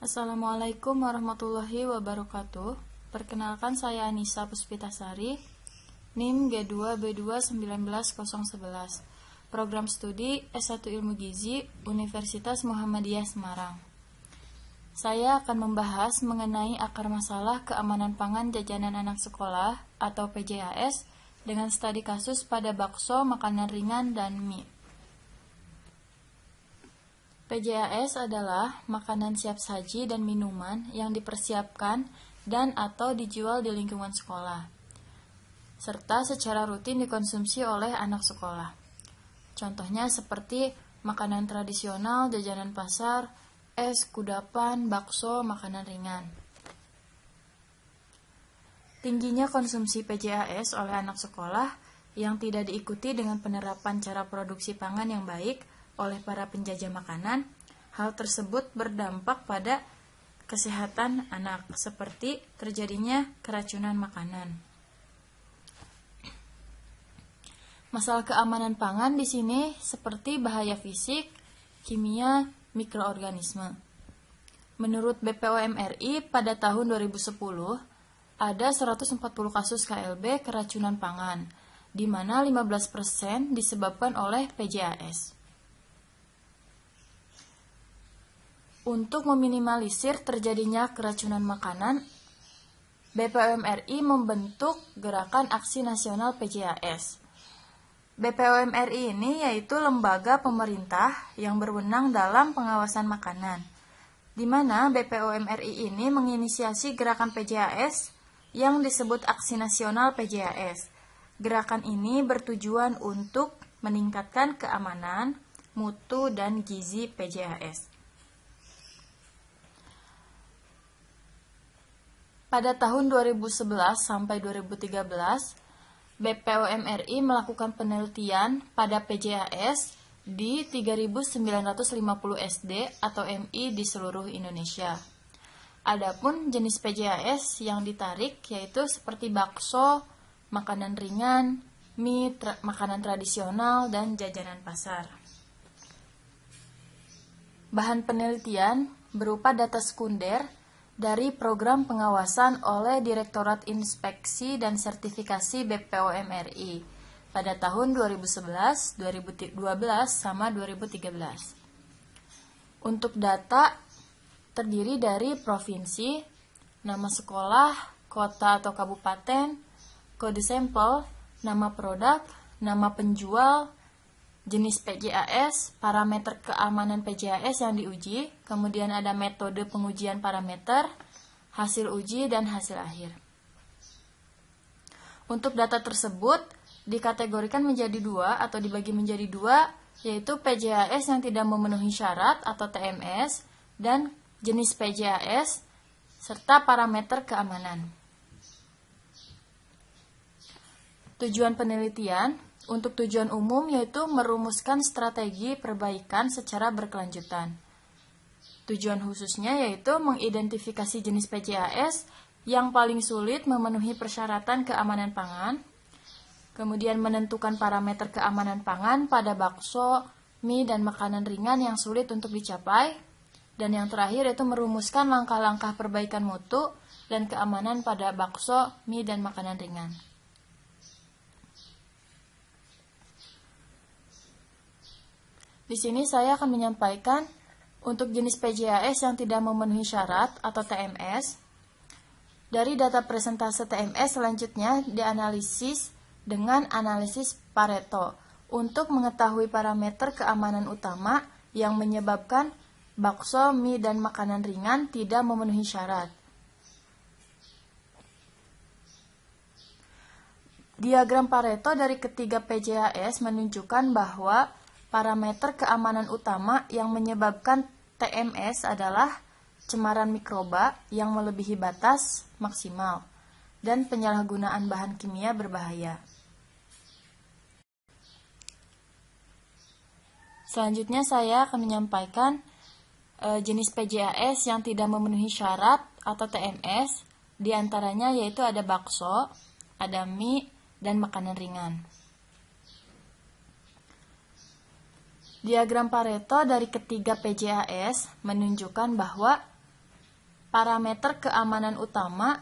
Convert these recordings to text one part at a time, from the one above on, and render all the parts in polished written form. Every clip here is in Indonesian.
Assalamualaikum warahmatullahi wabarakatuh. Perkenalkan, saya Anissa Puspitasari, NIM G2B2 19011, Program Studi S1 Ilmu Gizi, Universitas Muhammadiyah Semarang. Saya akan membahas mengenai akar masalah keamanan pangan jajanan anak sekolah atau PJAS dengan studi kasus pada bakso, makanan ringan, dan mie. PJAS adalah makanan siap saji dan minuman yang dipersiapkan dan atau dijual di lingkungan sekolah, serta secara rutin dikonsumsi oleh anak sekolah. Contohnya seperti makanan tradisional, jajanan pasar, es, kudapan, bakso, makanan ringan. Tingginya konsumsi PJAS oleh anak sekolah yang tidak diikuti dengan penerapan cara produksi pangan yang baik oleh para penjajah makanan, hal tersebut berdampak pada kesehatan anak, seperti terjadinya keracunan makanan. Masalah keamanan pangan di sini seperti bahaya fisik, kimia, mikroorganisme. Menurut BPOM RI pada tahun 2010, ada 140 kasus KLB keracunan pangan, di mana 15% disebabkan oleh PJAS. Untuk meminimalisir terjadinya keracunan makanan, BPOM RI membentuk Gerakan Aksi Nasional PJAS. BPOM RI ini yaitu lembaga pemerintah yang berwenang dalam pengawasan makanan, di mana BPOM RI ini menginisiasi gerakan PJAS yang disebut Aksi Nasional PJAS. Gerakan ini bertujuan untuk meningkatkan keamanan, mutu, dan gizi PJAS. Pada tahun 2011 sampai 2013, BPOM RI melakukan penelitian pada PJAS di 3.950 SD atau MI di seluruh Indonesia. Adapun jenis PJAS yang ditarik yaitu seperti bakso, makanan ringan, mie, makanan tradisional, dan jajanan pasar. Bahan penelitian berupa data sekunder dari program pengawasan oleh Direktorat Inspeksi dan Sertifikasi BPOM RI pada tahun 2011, 2012, sama 2013. Untuk data terdiri dari provinsi, nama sekolah, kota atau kabupaten, kode sampel, nama produk, nama penjual, jenis PJAS, parameter keamanan PJAS yang diuji, kemudian ada metode pengujian parameter, hasil uji, dan hasil akhir. Untuk data tersebut dikategorikan menjadi dua atau dibagi menjadi dua, yaitu PJAS yang tidak memenuhi syarat atau TMS, dan jenis PJAS, serta parameter keamanan. Tujuan penelitian untuk tujuan umum yaitu merumuskan strategi perbaikan secara berkelanjutan. Tujuan khususnya yaitu mengidentifikasi jenis PJAS yang paling sulit memenuhi persyaratan keamanan pangan, kemudian menentukan parameter keamanan pangan pada bakso, mie, dan makanan ringan yang sulit untuk dicapai, dan yang terakhir yaitu merumuskan langkah-langkah perbaikan mutu dan keamanan pada bakso, mie, dan makanan ringan. Di sini saya akan menyampaikan untuk jenis PJAS yang tidak memenuhi syarat atau TMS. Dari data presentase TMS selanjutnya dianalisis dengan analisis Pareto untuk mengetahui parameter keamanan utama yang menyebabkan bakso, mie, dan makanan ringan tidak memenuhi syarat. Diagram Pareto dari ketiga PJAS menunjukkan bahwa parameter keamanan utama yang menyebabkan TMS adalah cemaran mikroba yang melebihi batas maksimal dan penyalahgunaan bahan kimia berbahaya. Selanjutnya saya akan menyampaikan jenis PJAS yang tidak memenuhi syarat atau TMS, diantaranya yaitu ada bakso, ada mie, dan makanan ringan. Diagram Pareto dari ketiga PJAS menunjukkan bahwa Parameter keamanan utama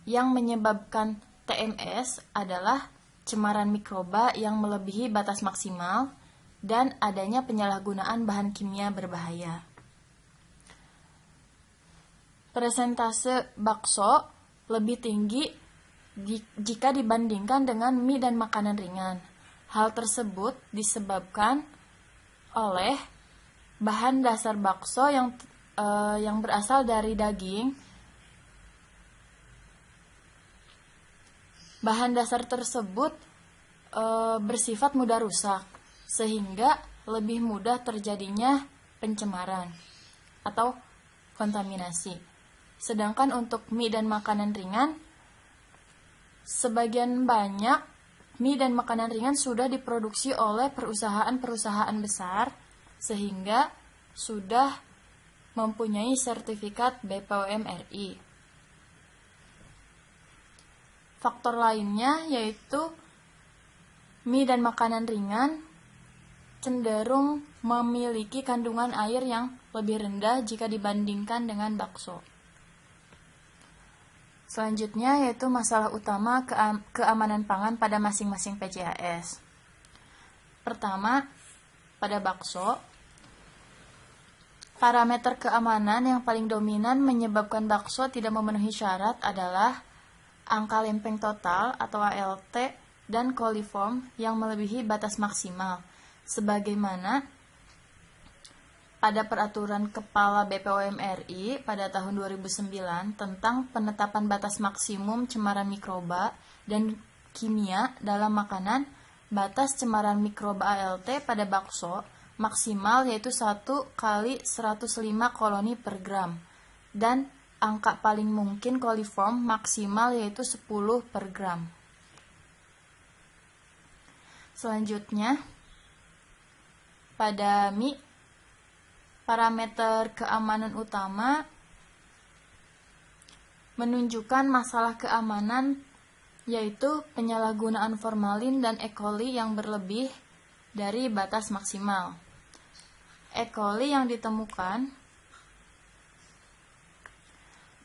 yang menyebabkan TMS adalah cemaran mikroba yang melebihi batas maksimal dan adanya penyalahgunaan bahan kimia berbahaya. Persentase bakso lebih tinggi jika dibandingkan dengan mie dan makanan ringan. Hal tersebut disebabkan oleh bahan dasar bakso yang berasal dari daging. Bahan dasar tersebut bersifat mudah rusak, sehingga lebih mudah terjadinya pencemaran atau kontaminasi. Sedangkan untuk mie dan makanan ringan, sebagian banyak mie dan makanan ringan sudah diproduksi oleh perusahaan-perusahaan besar, sehingga sudah mempunyai sertifikat BPOM RI. Faktor lainnya yaitu mie dan makanan ringan cenderung memiliki kandungan air yang lebih rendah jika dibandingkan dengan bakso. Selanjutnya yaitu masalah utama keamanan pangan pada masing-masing PJAS. Pertama, pada bakso, parameter keamanan yang paling dominan menyebabkan bakso tidak memenuhi syarat adalah angka lempeng total atau ALT dan coliform yang melebihi batas maksimal, sebagaimana pada Peraturan Kepala BPOM RI pada tahun 2009 tentang penetapan batas maksimum cemaran mikroba dan kimia dalam makanan. Batas cemaran mikroba ALT pada bakso maksimal yaitu 1 kali 105 koloni per gram, dan angka paling mungkin coliform maksimal yaitu 10 per gram. Selanjutnya, pada mie, parameter keamanan utama menunjukkan masalah keamanan yaitu penyalahgunaan formalin dan E. coli yang berlebih dari batas maksimal. E. coli yang ditemukan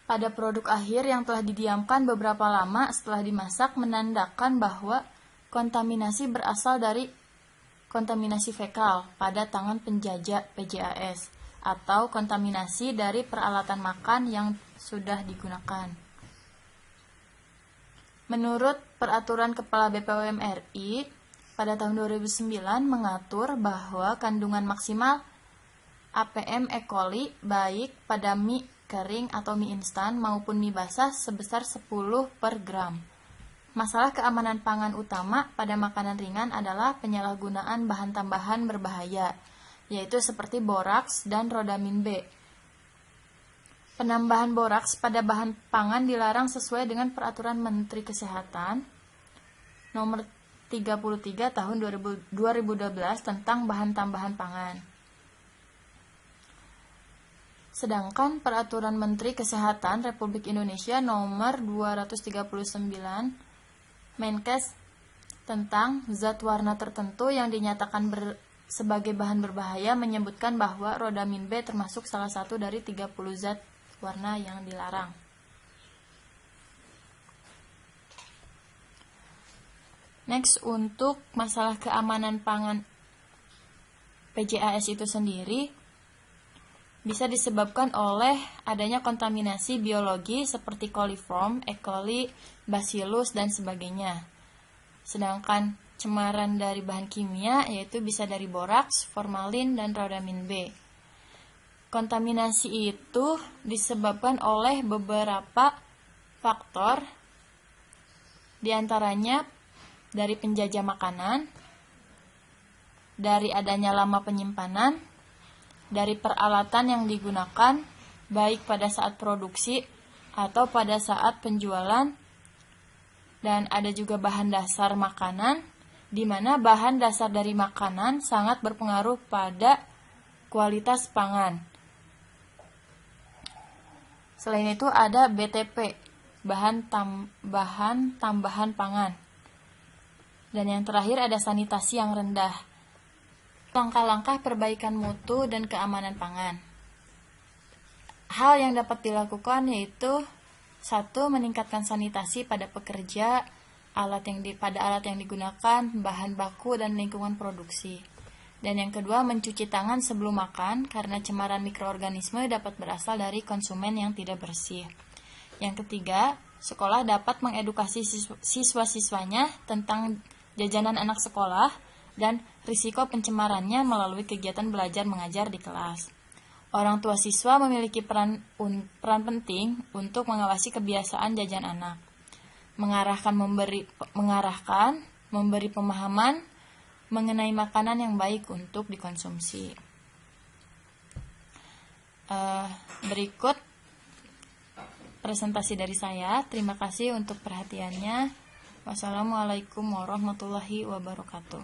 pada produk akhir yang telah didiamkan beberapa lama setelah dimasak menandakan bahwa kontaminasi berasal dari kontaminasi fekal pada tangan penjajah PJAS atau kontaminasi dari peralatan makan yang sudah digunakan. Menurut Peraturan Kepala BPOM RI pada tahun 2009 mengatur bahwa kandungan maksimal APM E. coli baik pada mie kering atau mie instan maupun mie basah sebesar 10 per gram. Masalah keamanan pangan utama pada makanan ringan adalah penyalahgunaan bahan tambahan berbahaya, yaitu seperti boraks dan rodamin B. Penambahan boraks pada bahan pangan dilarang sesuai dengan Peraturan Menteri Kesehatan Nomor 33 Tahun 2012 tentang bahan tambahan pangan. Sedangkan Peraturan Menteri Kesehatan Republik Indonesia Nomor 239 Menkes tentang zat warna tertentu yang dinyatakan sebagai bahan berbahaya menyebutkan bahwa rodamin B termasuk salah satu dari 30 zat warna yang dilarang. Next, untuk masalah keamanan pangan PJAS itu sendiri bisa disebabkan oleh adanya kontaminasi biologi seperti coliform, E. coli, bacillus, dan sebagainya. Sedangkan cemaran dari bahan kimia yaitu bisa dari boraks, formalin, dan rodamin B. Kontaminasi itu disebabkan oleh beberapa faktor, diantaranya dari penjajah makanan, dari adanya lama penyimpanan, dari peralatan yang digunakan baik pada saat produksi atau pada saat penjualan, dan ada juga bahan dasar makanan, di mana bahan dasar dari makanan sangat berpengaruh pada kualitas pangan. Selain itu ada BTP, bahan tambahan pangan. Dan yang terakhir ada sanitasi yang rendah. Langkah-langkah perbaikan mutu dan keamanan pangan. Hal yang dapat dilakukan yaitu 1. Meningkatkan sanitasi pada pekerja, pada alat yang digunakan, bahan baku, dan lingkungan produksi. Dan yang kedua, mencuci tangan sebelum makan karena cemaran mikroorganisme dapat berasal dari konsumen yang tidak bersih. Yang ketiga, sekolah dapat mengedukasi siswa-siswanya tentang jajanan anak sekolah dan risiko pencemarannya melalui kegiatan belajar mengajar di kelas. Orang tua siswa memiliki peran penting untuk mengawasi kebiasaan jajan anak, memberi pemahaman mengenai makanan yang baik untuk dikonsumsi. Berikut presentasi dari saya. Terima kasih untuk perhatiannya. Wassalamualaikum warahmatullahi wabarakatuh.